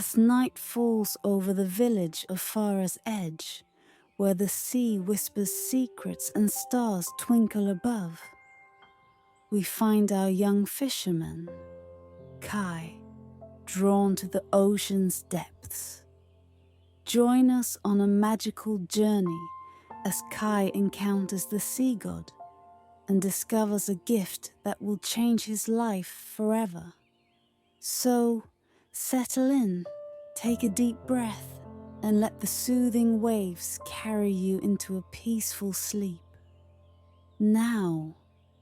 As night falls over the village of Fara's edge, where the sea whispers secrets and stars twinkle above, we find our young fisherman, Kai, drawn to the ocean's depths. Join us on a magical journey as Kai encounters the sea god and discovers a gift that will change his life forever. So, settle in, take a deep breath, and let the soothing waves carry you into a peaceful sleep. Now,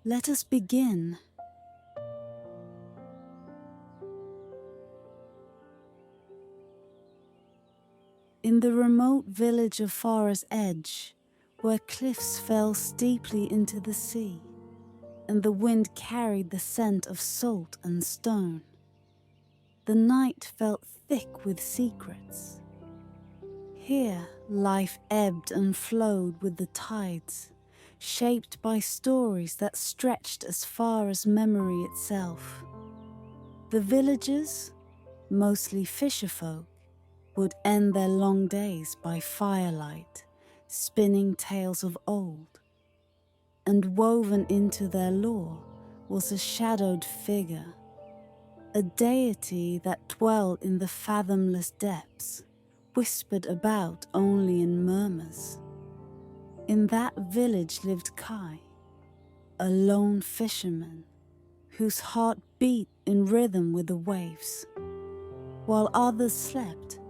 let us begin. In the remote village of Fara's edge, where cliffs fell steeply into the sea, and the wind carried the scent of salt and stone, the night felt thick with secrets. Here, life ebbed and flowed with the tides, shaped by stories that stretched as far as memory itself. The villagers, mostly fisherfolk, would end their long days by firelight, spinning tales of old. And woven into their lore was a shadowed figure, a deity that dwelled in the fathomless depths, whispered about only in murmurs. In that village lived Kai, a lone fisherman whose heart beat in rhythm with the waves. While others slept,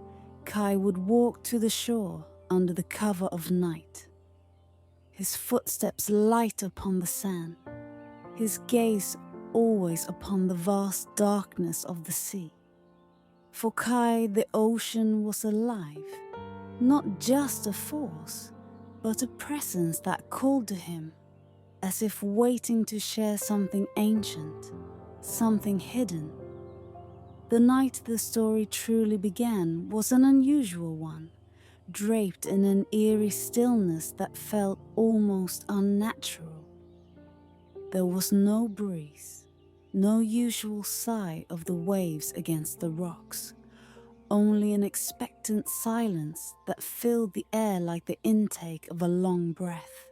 Kai would walk to the shore under the cover of night, his footsteps light upon the sand, his gaze always upon the vast darkness of the sea. For Kai, the ocean was alive, not just a force, but a presence that called to him, as if waiting to share something ancient, something hidden. The night the story truly began was an unusual one, draped in an eerie stillness that felt almost unnatural. There was no breeze, no usual sigh of the waves against the rocks, only an expectant silence that filled the air like the intake of a long breath.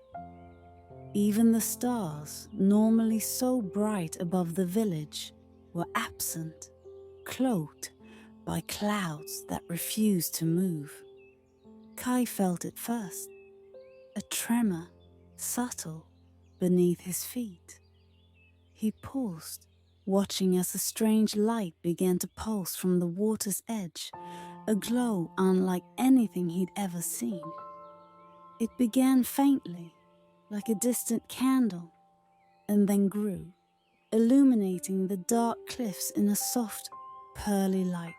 Even the stars, normally so bright above the village, were absent, cloaked by clouds that refused to move. Kai felt it first, a tremor, subtle, beneath his feet. He paused, watching as a strange light began to pulse from the water's edge, a glow unlike anything he'd ever seen. It began faintly, like a distant candle, and then grew, illuminating the dark cliffs in a soft, pearly light.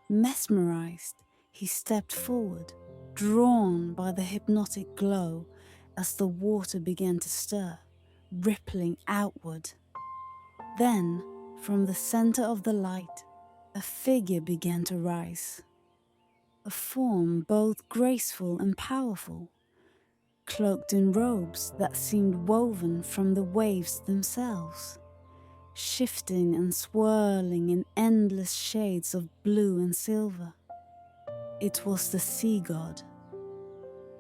Mesmerized, he stepped forward, drawn by the hypnotic glow as the water began to stir, rippling outward. Then, from the center of the light, a figure began to rise. A form both graceful and powerful, cloaked in robes that seemed woven from the waves themselves, shifting and swirling in endless shades of blue and silver. It was the sea god,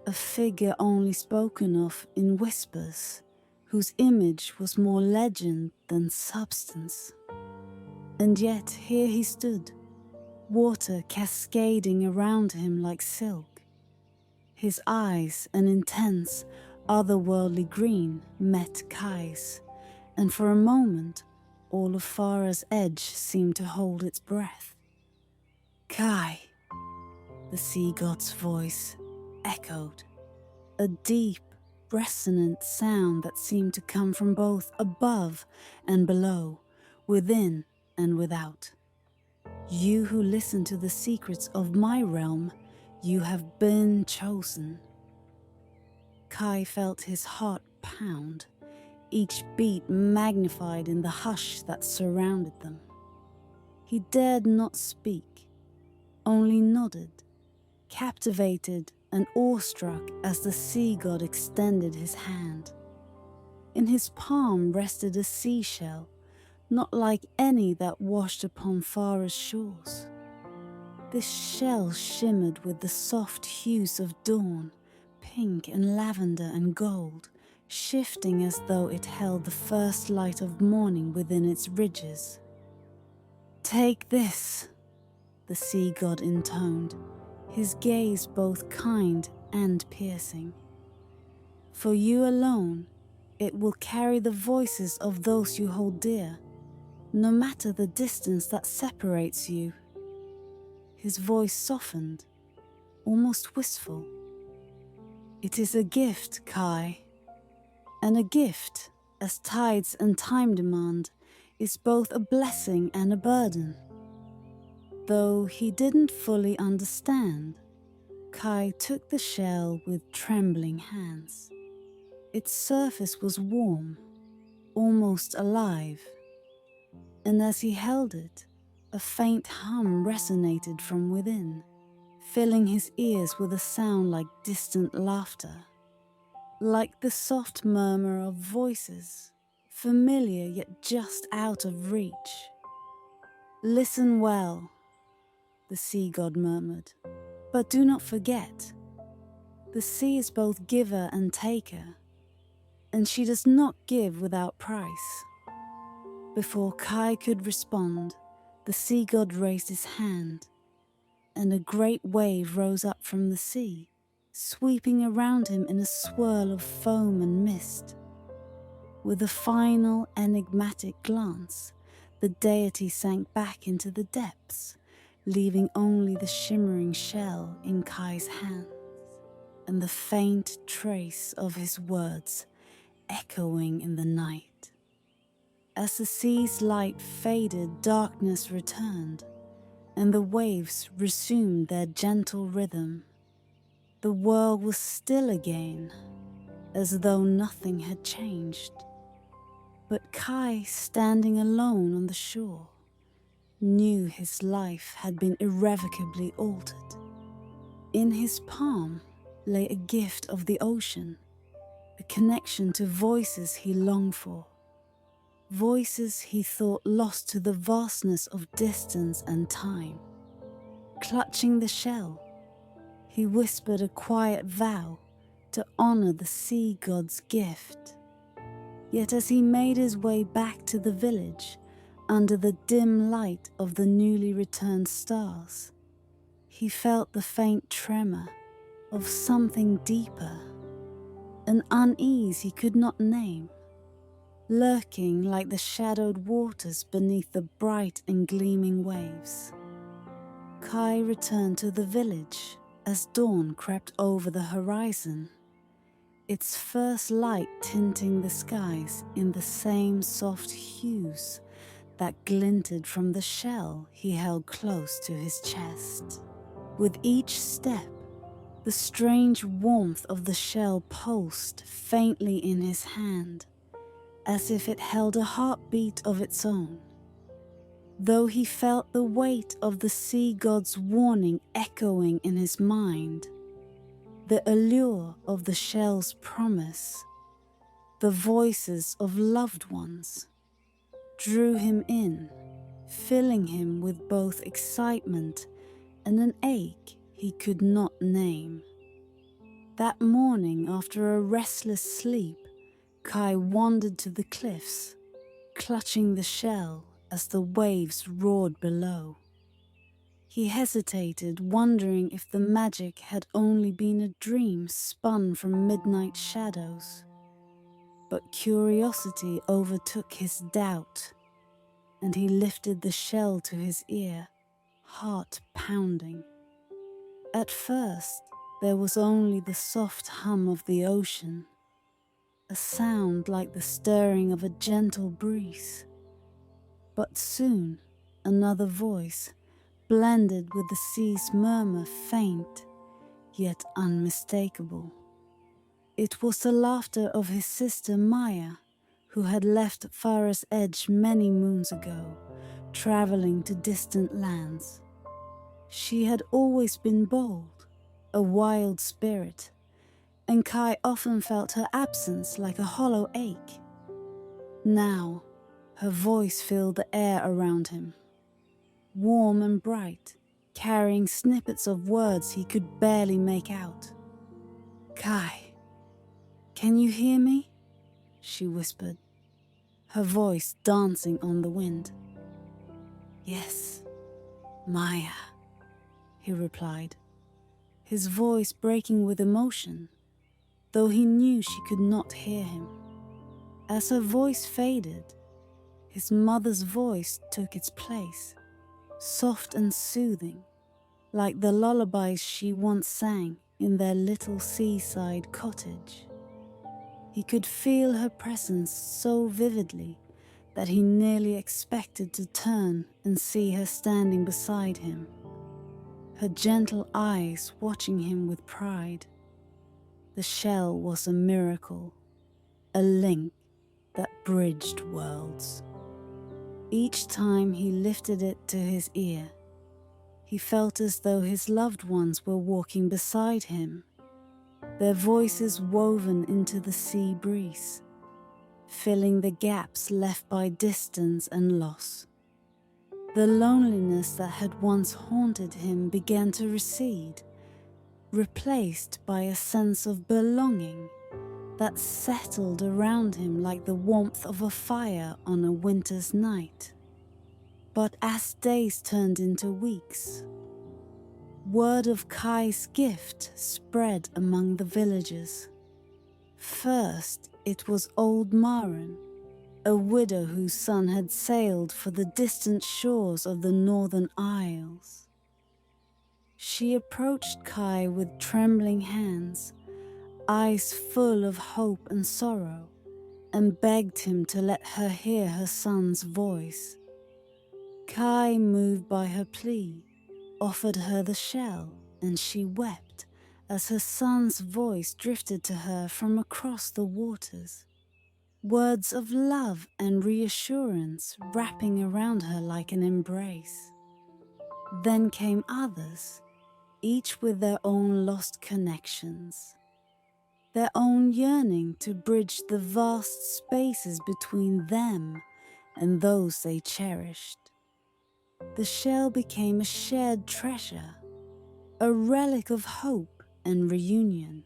a figure only spoken of in whispers, whose image was more legend than substance. And yet here he stood, water cascading around him like silk. His eyes, an intense, otherworldly green, met Kai's, and for a moment, all of Fara's edge seemed to hold its breath. Kai, the sea god's voice echoed, a deep, resonant sound that seemed to come from both above and below, within and without. You who listen to the secrets of my realm, you have been chosen. Kai felt his heart pound, each beat magnified in the hush that surrounded them. He dared not speak, only nodded, captivated and awestruck as the sea god extended his hand. In his palm rested a seashell, not like any that washed upon Fara's shores. This shell shimmered with the soft hues of dawn, pink and lavender and gold, shifting as though it held the first light of morning within its ridges. "Take this," the sea god intoned, his gaze both kind and piercing. "For you alone, it will carry the voices of those you hold dear, no matter the distance that separates you." His voice softened, almost wistful. "It is a gift, Kai, and a gift, as tides and time demand, is both a blessing and a burden." Though he didn't fully understand, Kai took the shell with trembling hands. Its surface was warm, almost alive, and as he held it, a faint hum resonated from within, filling his ears with a sound like distant laughter, like the soft murmur of voices, familiar yet just out of reach. "Listen well," the sea god murmured, "but do not forget, the sea is both giver and taker, and she does not give without price." Before Kai could respond, the sea god raised his hand, and a great wave rose up from the sea, sweeping around him in a swirl of foam and mist. With a final enigmatic glance, the deity sank back into the depths, leaving only the shimmering shell in Kai's hands, and the faint trace of his words echoing in the night. As the sea's light faded, darkness returned, and the waves resumed their gentle rhythm. The world was still again, as though nothing had changed. But Kai, standing alone on the shore, knew his life had been irrevocably altered. In his palm lay a gift of the ocean, a connection to voices he longed for, voices he thought lost to the vastness of distance and time. Clutching the shell, he whispered a quiet vow to honor the sea god's gift. Yet as he made his way back to the village, under the dim light of the newly returned stars, he felt the faint tremor of something deeper, an unease he could not name, lurking like the shadowed waters beneath the bright and gleaming waves. Kai returned to the village as dawn crept over the horizon, its first light tinting the skies in the same soft hues that glinted from the shell he held close to his chest. With each step, the strange warmth of the shell pulsed faintly in his hand, as if it held a heartbeat of its own. Though he felt the weight of the sea god's warning echoing in his mind, the allure of the shell's promise, the voices of loved ones, drew him in, filling him with both excitement and an ache he could not name. That morning, after a restless sleep, Kai wandered to the cliffs, clutching the shell as the waves roared below. He hesitated, wondering if the magic had only been a dream spun from midnight shadows. But curiosity overtook his doubt, and he lifted the shell to his ear, heart pounding. At first, there was only the soft hum of the ocean, a sound like the stirring of a gentle breeze. But soon, another voice, blended with the sea's murmur, faint, yet unmistakable. It was the laughter of his sister Maya, who had left Fara's edge many moons ago, traveling to distant lands. She had always been bold, a wild spirit, and Kai often felt her absence like a hollow ache. Now, her voice filled the air around him, warm and bright, carrying snippets of words he could barely make out. "Kai, can you hear me?" she whispered, her voice dancing on the wind. "Yes, Maya," he replied, his voice breaking with emotion, though he knew she could not hear him. As her voice faded, his mother's voice took its place, soft and soothing, like the lullabies she once sang in their little seaside cottage. He could feel her presence so vividly that he nearly expected to turn and see her standing beside him, her gentle eyes watching him with pride. The shell was a miracle, a link that bridged worlds. Each time he lifted it to his ear, he felt as though his loved ones were walking beside him, their voices woven into the sea breeze, filling the gaps left by distance and loss. The loneliness that had once haunted him began to recede, replaced by a sense of belonging that settled around him like the warmth of a fire on a winter's night. But as days turned into weeks, word of Kai's gift spread among the villagers. First, it was old Maren, a widow whose son had sailed for the distant shores of the Northern Isles. She approached Kai with trembling hands, eyes full of hope and sorrow, and begged him to let her hear her son's voice. Kai, moved by her plea, offered her the shell, and she wept as her son's voice drifted to her from across the waters. Words of love and reassurance wrapping around her like an embrace. Then came others, each with their own lost connections, their own yearning to bridge the vast spaces between them and those they cherished. The shell became a shared treasure, a relic of hope and reunion,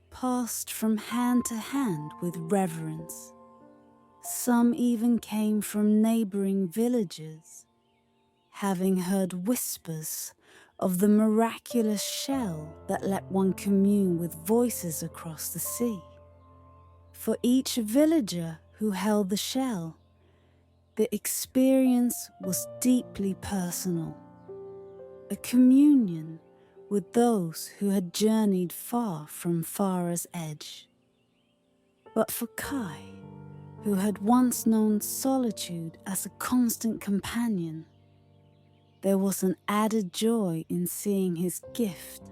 passed from hand to hand with reverence. Some even came from neighboring villages, having heard whispers of the miraculous shell that let one commune with voices across the sea. For each villager who held the shell, the experience was deeply personal, a communion with those who had journeyed far from Fara's edge. But for Kai, who had once known solitude as a constant companion, there was an added joy in seeing his gift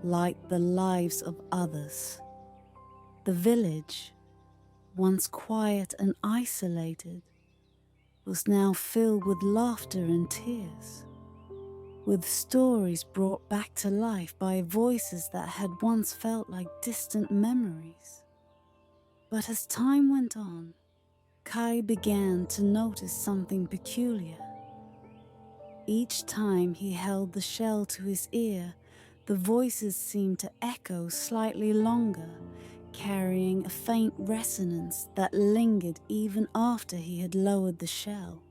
light the lives of others. The village, once quiet and isolated, was now filled with laughter and tears, with stories brought back to life by voices that had once felt like distant memories. But as time went on, Kai began to notice something peculiar. Each time he held the shell to his ear, the voices seemed to echo slightly longer, carrying a faint resonance that lingered even after he had lowered the shell.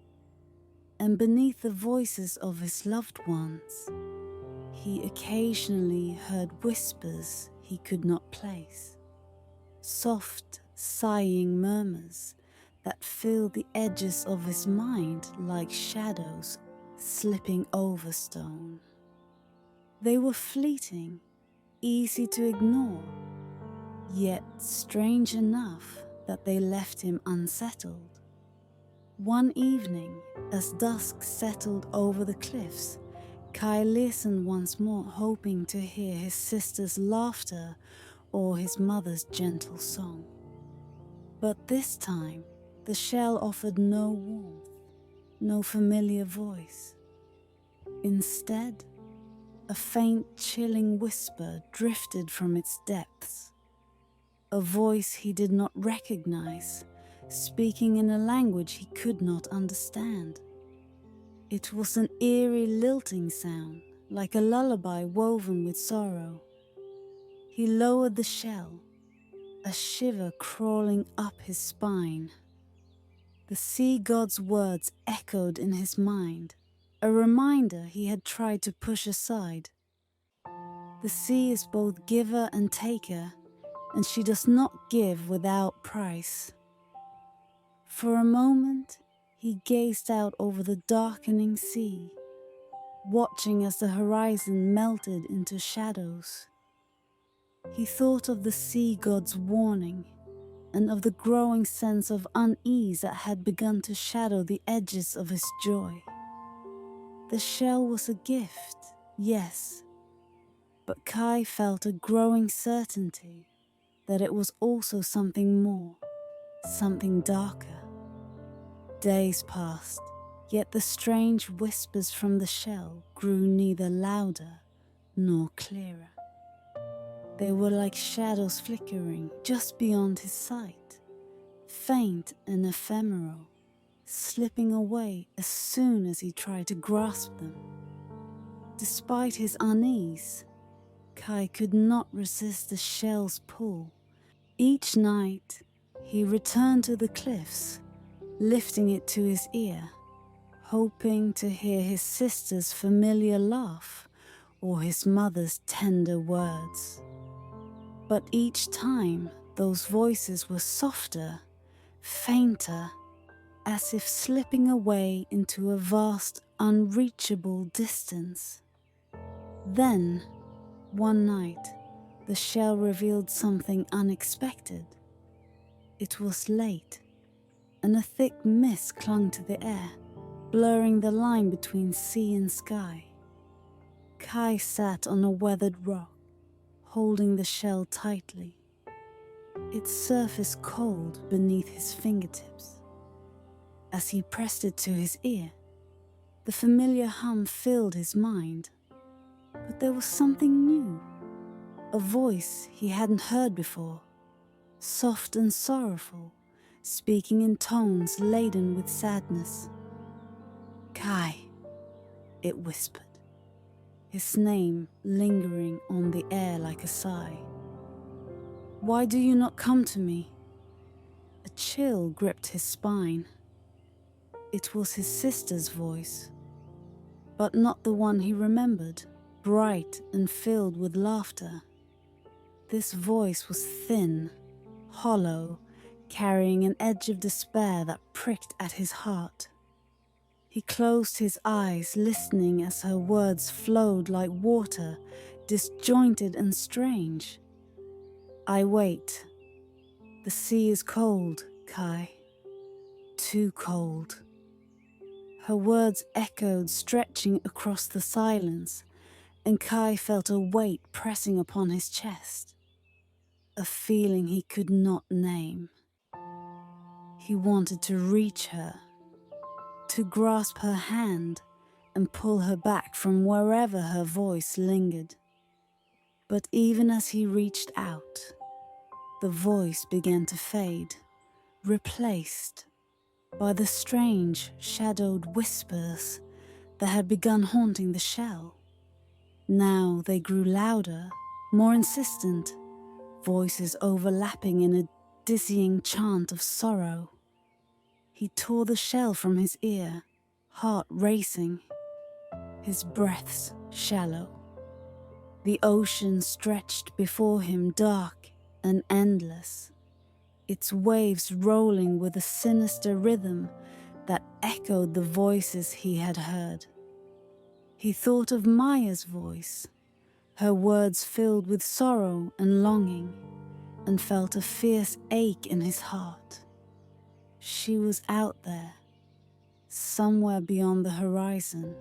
And beneath the voices of his loved ones, he occasionally heard whispers he could not place, soft, sighing murmurs that filled the edges of his mind like shadows slipping over stone. They were fleeting, easy to ignore, yet strange enough that they left him unsettled. One evening, as dusk settled over the cliffs, Kai listened once more, hoping to hear his sister's laughter or his mother's gentle song. But this time, the shell offered no warmth, no familiar voice. Instead, a faint, chilling whisper drifted from its depths, a voice he did not recognize, speaking in a language he could not understand. It was an eerie, lilting sound, like a lullaby woven with sorrow. He lowered the shell, a shiver crawling up his spine. The sea god's words echoed in his mind, a reminder he had tried to push aside. The sea is both giver and taker, and she does not give without price. For a moment, he gazed out over the darkening sea, watching as the horizon melted into shadows. He thought of the sea god's warning and of the growing sense of unease that had begun to shadow the edges of his joy. The shell was a gift, yes, but Kai felt a growing certainty that it was also something more, something darker. Days passed, yet the strange whispers from the shell grew neither louder nor clearer. They were like shadows flickering just beyond his sight, faint and ephemeral, slipping away as soon as he tried to grasp them. Despite his unease, Kai could not resist the shell's pull. Each night, he returned to the cliffs, lifting it to his ear, hoping to hear his sister's familiar laugh or his mother's tender words. But each time, those voices were softer, fainter, as if slipping away into a vast, unreachable distance. Then, one night, the shell revealed something unexpected. It was late, and a thick mist clung to the air, blurring the line between sea and sky. Kai sat on a weathered rock, holding the shell tightly, its surface cold beneath his fingertips. As he pressed it to his ear, the familiar hum filled his mind. But there was something new, a voice he hadn't heard before, soft and sorrowful, speaking in tones laden with sadness. Kai, it whispered, his name lingering on the air like a sigh. Why do you not come to me? A chill gripped his spine. It was his sister's voice, but not the one he remembered, bright and filled with laughter. This voice was thin, hollow, carrying an edge of despair that pricked at his heart. He closed his eyes, listening as her words flowed like water, disjointed and strange. I wait. The sea is cold, Kai. Too cold. Her words echoed, stretching across the silence, and Kai felt a weight pressing upon his chest, a feeling he could not name. He wanted to reach her, to grasp her hand and pull her back from wherever her voice lingered. But even as he reached out, the voice began to fade, replaced by the strange, shadowed whispers that had begun haunting the shell. Now they grew louder, more insistent, voices overlapping in a dizzying chant of sorrow. He tore the shell from his ear, heart racing, his breaths shallow. The ocean stretched before him, dark and endless, its waves rolling with a sinister rhythm that echoed the voices he had heard. He thought of Maya's voice, her words filled with sorrow and longing, and felt a fierce ache in his heart. She was out there, somewhere beyond the horizon,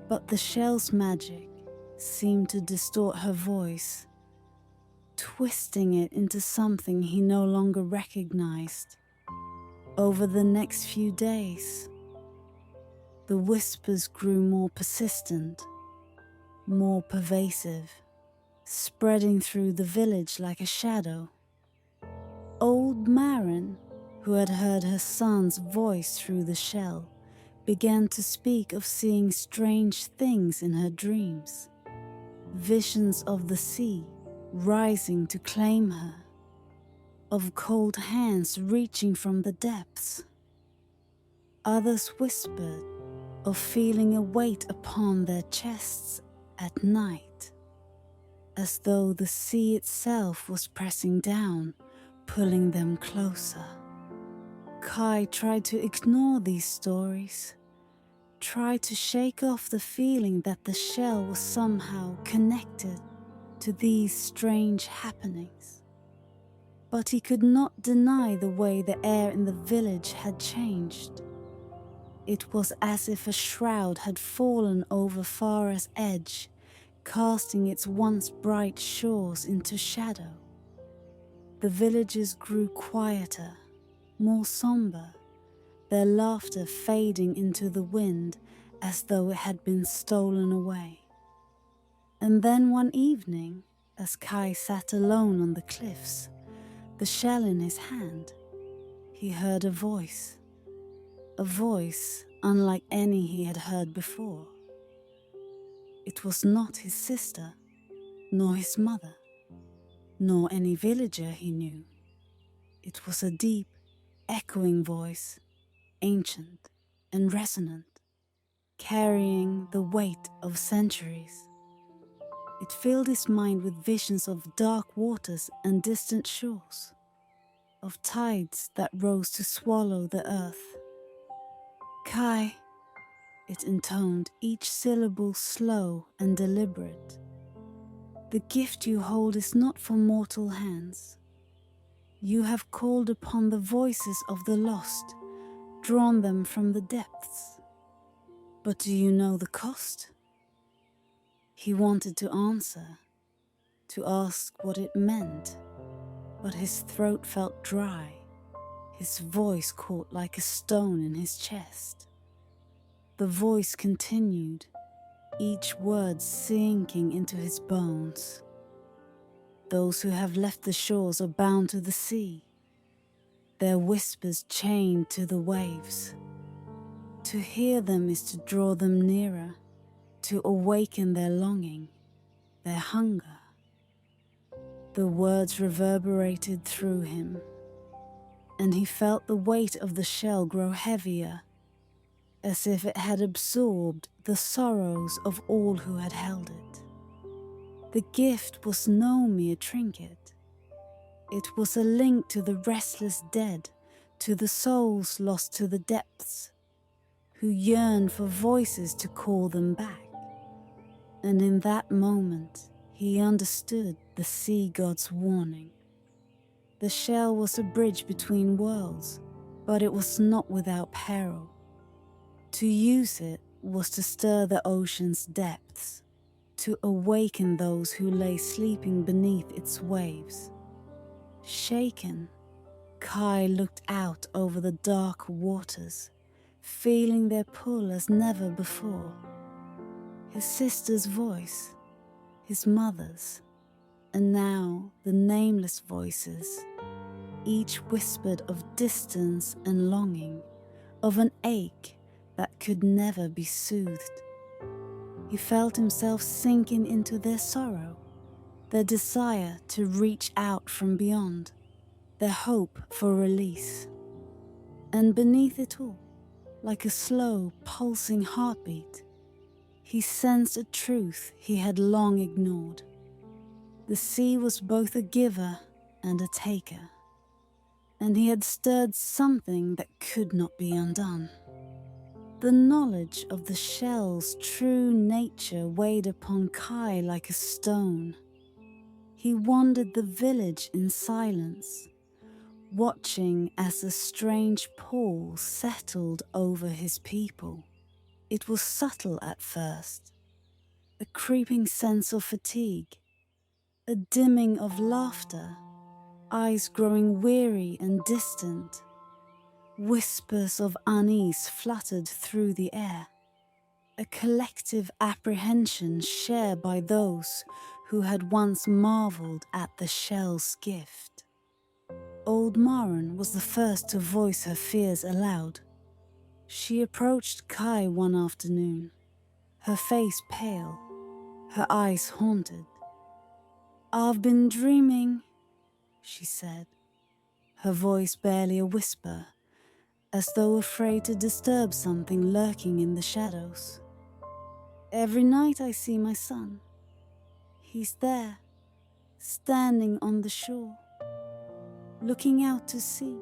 but the shell's magic seemed to distort her voice, twisting it into something he no longer recognized. Over the next few days, the whispers grew more persistent, more pervasive, spreading through the village like a shadow. Old Maren, who had heard her son's voice through the shell, began to speak of seeing strange things in her dreams, visions of the sea rising to claim her, of cold hands reaching from the depths. Others whispered of feeling a weight upon their chests at night, as though the sea itself was pressing down, pulling them closer. Kai tried to ignore these stories, tried to shake off the feeling that the shell was somehow connected to these strange happenings. But he could not deny the way the air in the village had changed. It was as if a shroud had fallen over Fara's edge, casting its once bright shores into shadow. The villages grew quieter, more somber, their laughter fading into the wind as though it had been stolen away. And then one evening, as Kai sat alone on the cliffs, the shell in his hand, he heard a voice unlike any he had heard before. It was not his sister, nor his mother, nor any villager he knew. It was a deep, echoing voice, ancient and resonant, carrying the weight of centuries. It filled his mind with visions of dark waters and distant shores, of tides that rose to swallow the earth. Kai, it intoned, each syllable slow and deliberate. The gift you hold is not for mortal hands. You have called upon the voices of the lost, drawn them from the depths. But do you know the cost? He wanted to answer, to ask what it meant, but his throat felt dry, his voice caught like a stone in his chest. The voice continued, each word sinking into his bones. Those who have left the shores are bound to the sea, their whispers chained to the waves. To hear them is to draw them nearer, to awaken their longing, their hunger. The words reverberated through him, and he felt the weight of the shell grow heavier, as if it had absorbed the sorrows of all who had held it. The gift was no mere trinket. It was a link to the restless dead, to the souls lost to the depths, who yearned for voices to call them back. And in that moment, he understood the sea god's warning. The shell was a bridge between worlds, but it was not without peril. To use it was to stir the ocean's depths, to awaken those who lay sleeping beneath its waves. Shaken, Kai looked out over the dark waters, feeling their pull as never before. His sister's voice, his mother's, and now the nameless voices, each whispered of distance and longing, of an ache that could never be soothed. He felt himself sinking into their sorrow, their desire to reach out from beyond, their hope for release. And beneath it all, like a slow, pulsing heartbeat, he sensed a truth he had long ignored. The sea was both a giver and a taker, and he had stirred something that could not be undone. The knowledge of the shell's true nature weighed upon Kai like a stone. He wandered the village in silence, watching as a strange pall settled over his people. It was subtle at first, a creeping sense of fatigue, a dimming of laughter, eyes growing weary and distant. Whispers of unease fluttered through the air, a collective apprehension shared by those who had once marveled at the shell's gift. Old Maren was the first to voice her fears aloud. She approached Kai one afternoon, her face pale, her eyes haunted. "I've been dreaming," she said, her voice barely a whisper, as though afraid to disturb something lurking in the shadows. "Every night I see my son. He's there, standing on the shore, looking out to sea.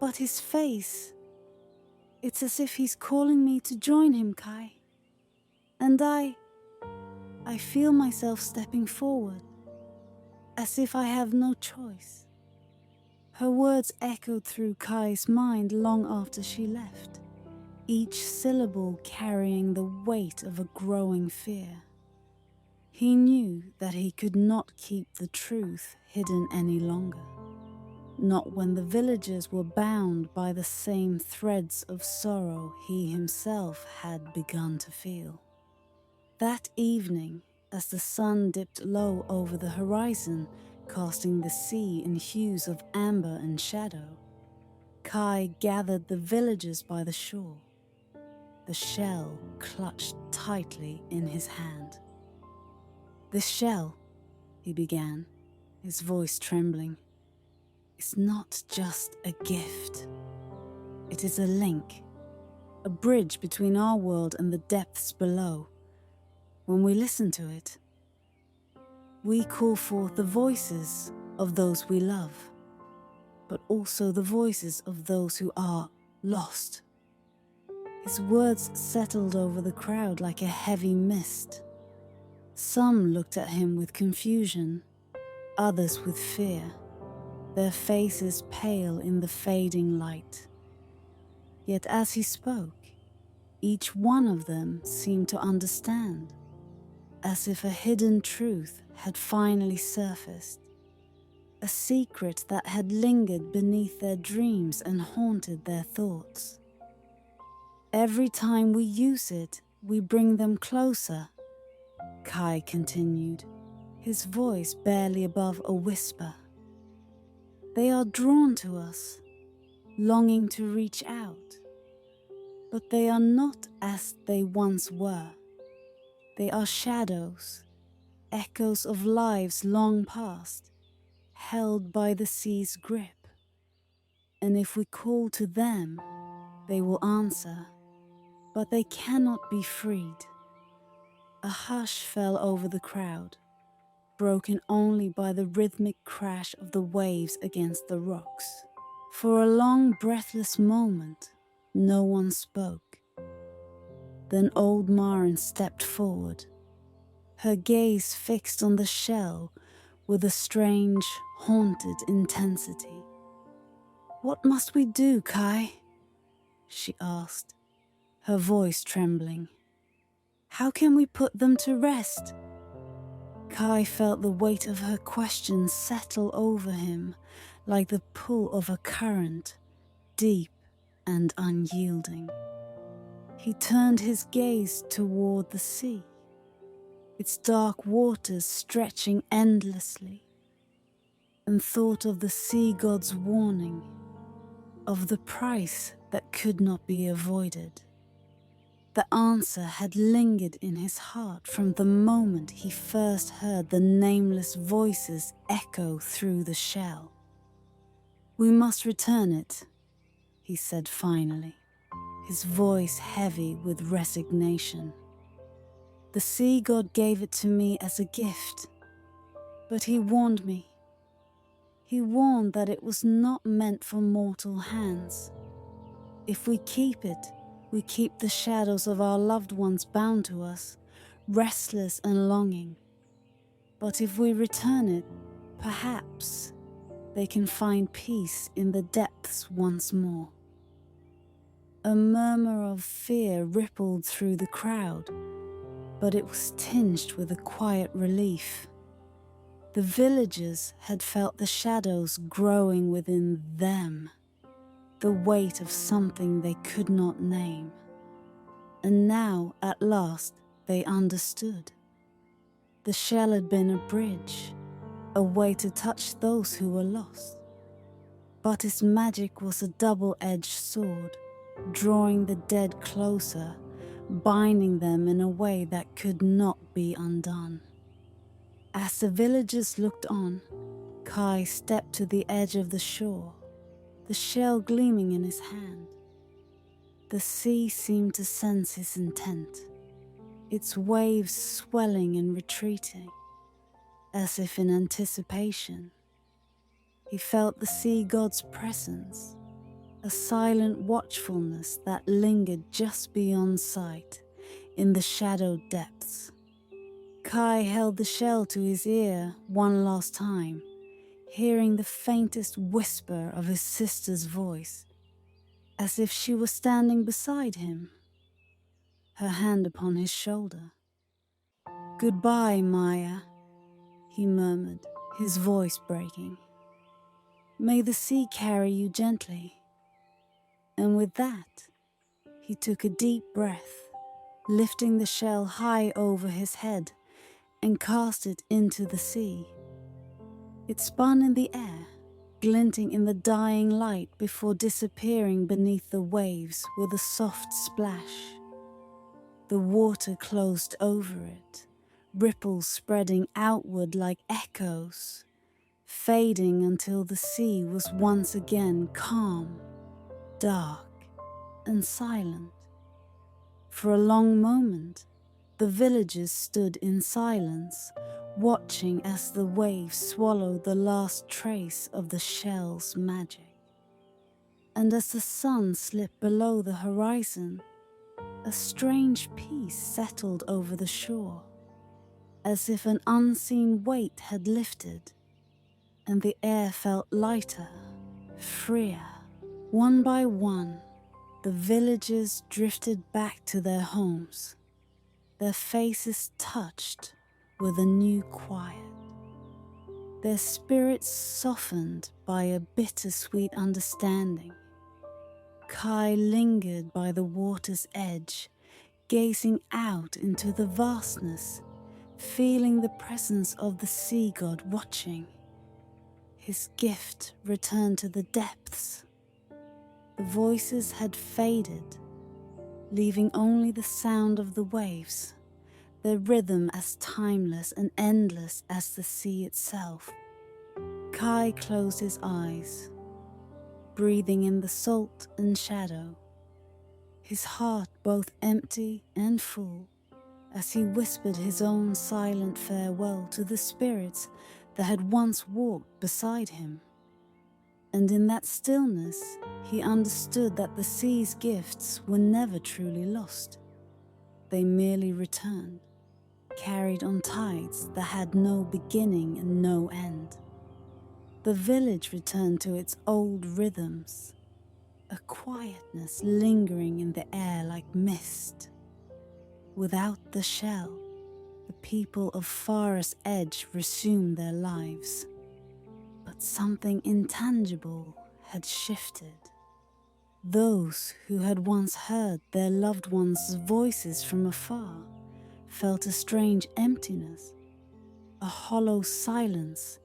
But his face, it's as if he's calling me to join him, Kai. And I feel myself stepping forward, as if I have no choice." Her words echoed through Kai's mind long after she left, each syllable carrying the weight of a growing fear. He knew that he could not keep the truth hidden any longer, not when the villagers were bound by the same threads of sorrow he himself had begun to feel. That evening, as the sun dipped low over the horizon, casting the sea in hues of amber and shadow, Kai gathered the villagers by the shore, the shell clutched tightly in his hand. "This shell," he began, his voice trembling, "is not just a gift. It is a link, a bridge between our world and the depths below. When we listen to it, we call forth the voices of those we love, but also the voices of those who are lost." His words settled over the crowd like a heavy mist. Some looked at him with confusion, others with fear, their faces pale in the fading light. Yet as he spoke, each one of them seemed to understand, as if a hidden truth had finally surfaced, a secret that had lingered beneath their dreams and haunted their thoughts. "Every time we use it, we bring them closer," Kai continued, his voice barely above a whisper. "They are drawn to us, longing to reach out, but they are not as they once were. They are shadows, echoes of lives long past, held by the sea's grip. And if we call to them, they will answer, but they cannot be freed." A hush fell over the crowd, broken only by the rhythmic crash of the waves against the rocks. For a long, breathless moment, no one spoke. Then old Maren stepped forward, her gaze fixed on the shell with a strange, haunted intensity. "What must we do, Kai?" she asked, her voice trembling. "How can we put them to rest?" Kai felt the weight of her question settle over him like the pull of a current, deep and unyielding. He turned his gaze toward the sea, its dark waters stretching endlessly, and thought of the sea god's warning, of the price that could not be avoided. The answer had lingered in his heart from the moment he first heard the nameless voices echo through the shell. "We must return it," he said finally, his voice heavy with resignation. "The sea god gave it to me as a gift, but he warned me. He warned that it was not meant for mortal hands. If we keep it, we keep the shadows of our loved ones bound to us, restless and longing. But if we return it, perhaps they can find peace in the depths once more." A murmur of fear rippled through the crowd, but it was tinged with a quiet relief. The villagers had felt the shadows growing within them, the weight of something they could not name. And now, at last, they understood. The shell had been a bridge, a way to touch those who were lost. But its magic was a double-edged sword, drawing the dead closer, binding them in a way that could not be undone. As the villagers looked on, Kai stepped to the edge of the shore, the shell gleaming in his hand. The sea seemed to sense his intent, its waves swelling and retreating, as if in anticipation. He felt the sea god's presence, a silent watchfulness that lingered just beyond sight in the shadowed depths. Kai held the shell to his ear one last time, hearing the faintest whisper of his sister's voice, as if she were standing beside him, her hand upon his shoulder. "Goodbye, Maya," he murmured, his voice breaking. "May the sea carry you gently." And with that, he took a deep breath, lifting the shell high over his head and cast it into the sea. It spun in the air, glinting in the dying light before disappearing beneath the waves with a soft splash. The water closed over it, ripples spreading outward like echoes, fading until the sea was once again calm, dark, and silent. For a long moment, the villagers stood in silence, watching as the waves swallowed the last trace of the shell's magic. And as the sun slipped below the horizon, a strange peace settled over the shore, as if an unseen weight had lifted, and the air felt lighter, freer. One by one, the villagers drifted back to their homes, their faces touched with a new quiet, their spirits softened by a bittersweet understanding. Kai lingered by the water's edge, gazing out into the vastness, feeling the presence of the sea god watching. His gift returned to the depths. The voices had faded, leaving only the sound of the waves, their rhythm as timeless and endless as the sea itself. Kai closed his eyes, breathing in the salt and shadow, his heart both empty and full, as he whispered his own silent farewell to the spirits that had once walked beside him. And in that stillness, he understood that the sea's gifts were never truly lost. They merely returned, carried on tides that had no beginning and no end. The village returned to its old rhythms, a quietness lingering in the air like mist. Without the shell, the people of Fara's edge resumed their lives. But something intangible had shifted. Those who had once heard their loved ones' voices from afar felt a strange emptiness, a hollow silence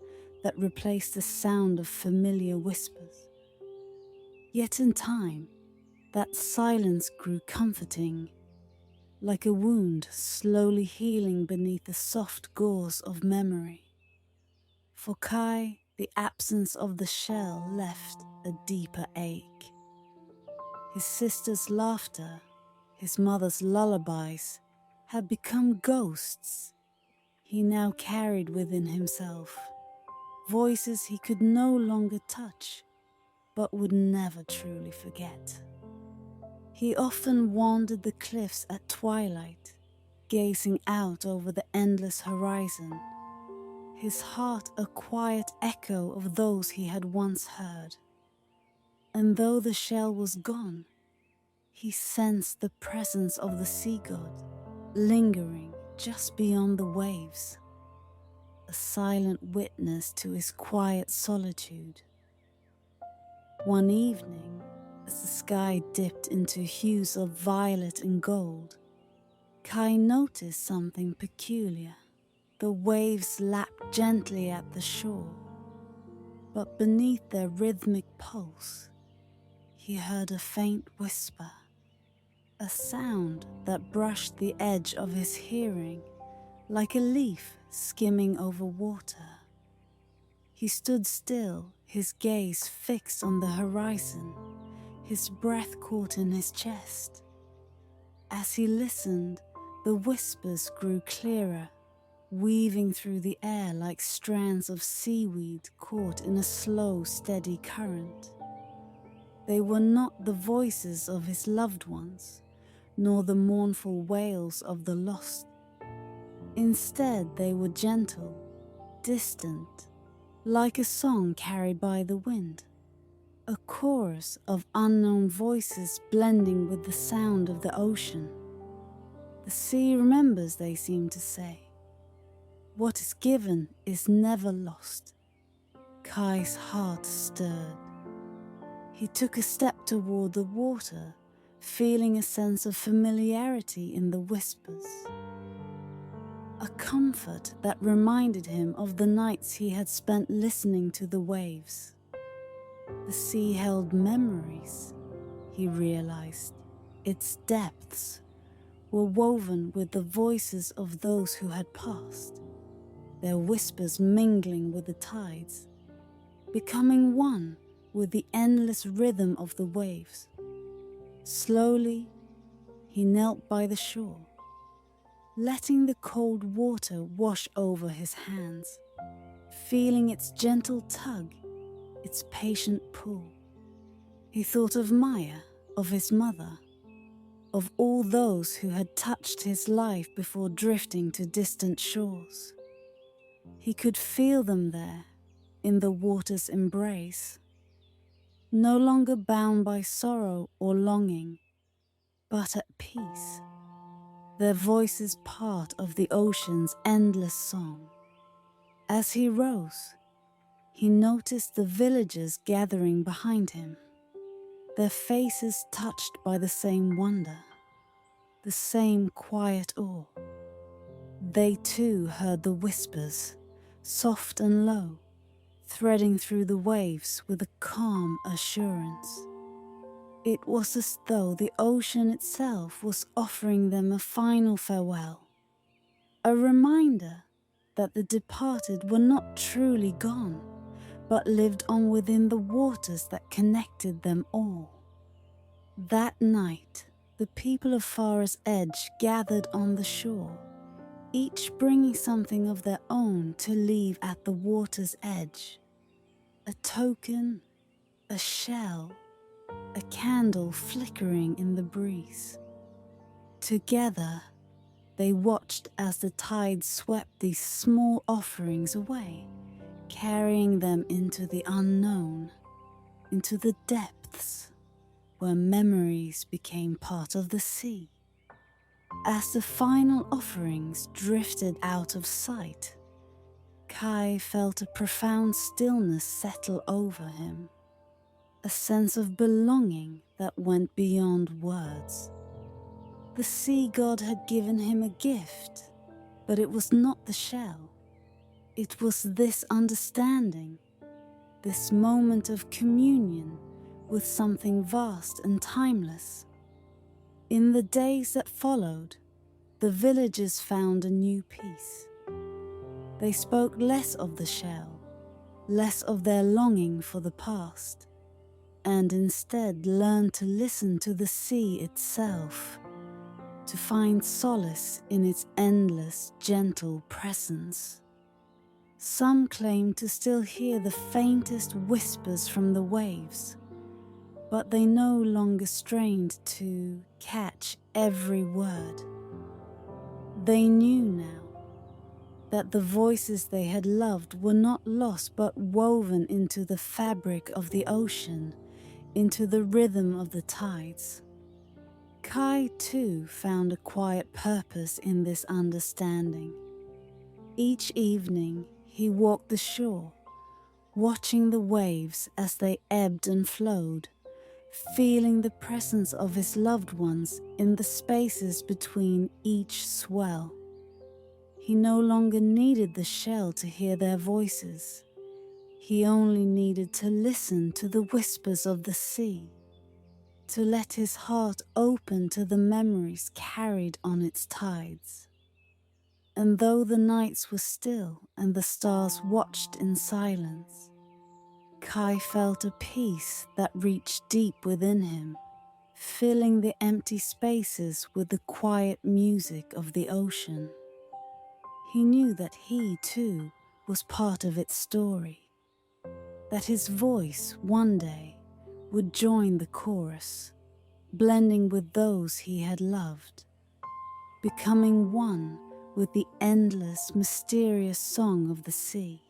that replaced the sound of familiar whispers. Yet in time, that silence grew comforting, like a wound slowly healing beneath the soft gauze of memory. For Kai, the absence of the shell left a deeper ache. His sister's laughter, his mother's lullabies, had become ghosts he now carried within himself, voices he could no longer touch, but would never truly forget. He often wandered the cliffs at twilight, gazing out over the endless horizon, his heart a quiet echo of those he had once heard. And though the shell was gone, he sensed the presence of the sea god, lingering just beyond the waves, a silent witness to his quiet solitude. One evening, as the sky dipped into hues of violet and gold, Kai noticed something peculiar. The waves lapped gently at the shore, but beneath their rhythmic pulse, he heard a faint whisper, a sound that brushed the edge of his hearing like a leaf skimming over water. He stood still, his gaze fixed on the horizon, his breath caught in his chest. As he listened, the whispers grew clearer, weaving through the air like strands of seaweed caught in a slow, steady current. They were not the voices of his loved ones, nor the mournful wails of the lost. Instead, they were gentle, distant, like a song carried by the wind, a chorus of unknown voices blending with the sound of the ocean. The sea remembers, they seem to say. What is given is never lost. Kai's heart stirred. He took a step toward the water, feeling a sense of familiarity in the whispers. A comfort that reminded him of the nights he had spent listening to the waves. The sea held memories, he realized. Its depths were woven with the voices of those who had passed, their whispers mingling with the tides, becoming one with the endless rhythm of the waves. Slowly, he knelt by the shore, letting the cold water wash over his hands, feeling its gentle tug, its patient pull. He thought of Maya, of his mother, of all those who had touched his life before drifting to distant shores. He could feel them there, in the water's embrace, no longer bound by sorrow or longing, but at peace, their voices part of the ocean's endless song. As he rose, he noticed the villagers gathering behind him, their faces touched by the same wonder, the same quiet awe. They too heard the whispers, soft and low, threading through the waves with a calm assurance. It was as though the ocean itself was offering them a final farewell, a reminder that the departed were not truly gone, but lived on within the waters that connected them all. That night, the people of Fara's Edge gathered on the shore, each bringing something of their own to leave at the water's edge. A token, a shell, a candle flickering in the breeze. Together, they watched as the tide swept these small offerings away, carrying them into the unknown, into the depths, where memories became part of the sea. As the final offerings drifted out of sight, Kai felt a profound stillness settle over him, a sense of belonging that went beyond words. The sea god had given him a gift, but it was not the shell. It was this understanding, this moment of communion with something vast and timeless. In the days that followed, the villagers found a new peace. They spoke less of the shell, less of their longing for the past, and instead learned to listen to the sea itself, to find solace in its endless, gentle presence. Some claimed to still hear the faintest whispers from the waves, but they no longer strained to catch every word. They knew now that the voices they had loved were not lost but woven into the fabric of the ocean, into the rhythm of the tides. Kai too found a quiet purpose in this understanding. Each evening he walked the shore, watching the waves as they ebbed and flowed, feeling the presence of his loved ones in the spaces between each swell. He no longer needed the shell to hear their voices. He only needed to listen to the whispers of the sea. to let his heart open to the memories carried on its tides. And though the nights were still and the stars watched in silence, Kai felt a peace that reached deep within him, filling the empty spaces with the quiet music of the ocean. He knew that he, too, was part of its story, that his voice, one day, would join the chorus, blending with those he had loved, becoming one with the endless, mysterious song of the sea.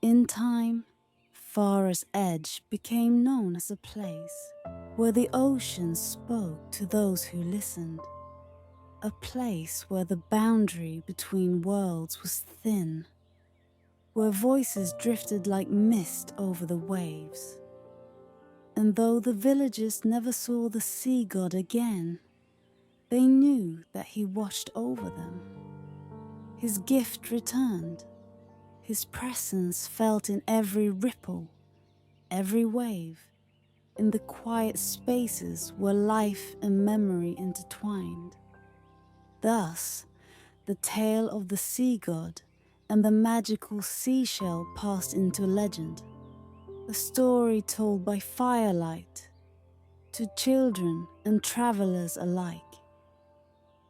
In time, Fara's edge became known as a place where the ocean spoke to those who listened, a place where the boundary between worlds was thin, where voices drifted like mist over the waves. And though the villagers never saw the sea god again, they knew that he watched over them. His gift returned, his presence felt in every ripple, every wave, in the quiet spaces where life and memory intertwined. Thus, the tale of the sea god and the magical seashell passed into legend, a story told by firelight to children and travelers alike.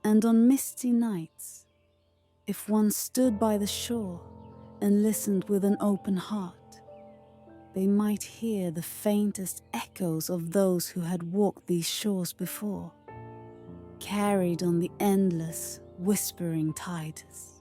And on misty nights, if one stood by the shore and listened with an open heart, they might hear the faintest echoes of those who had walked these shores before, carried on the endless, whispering tides.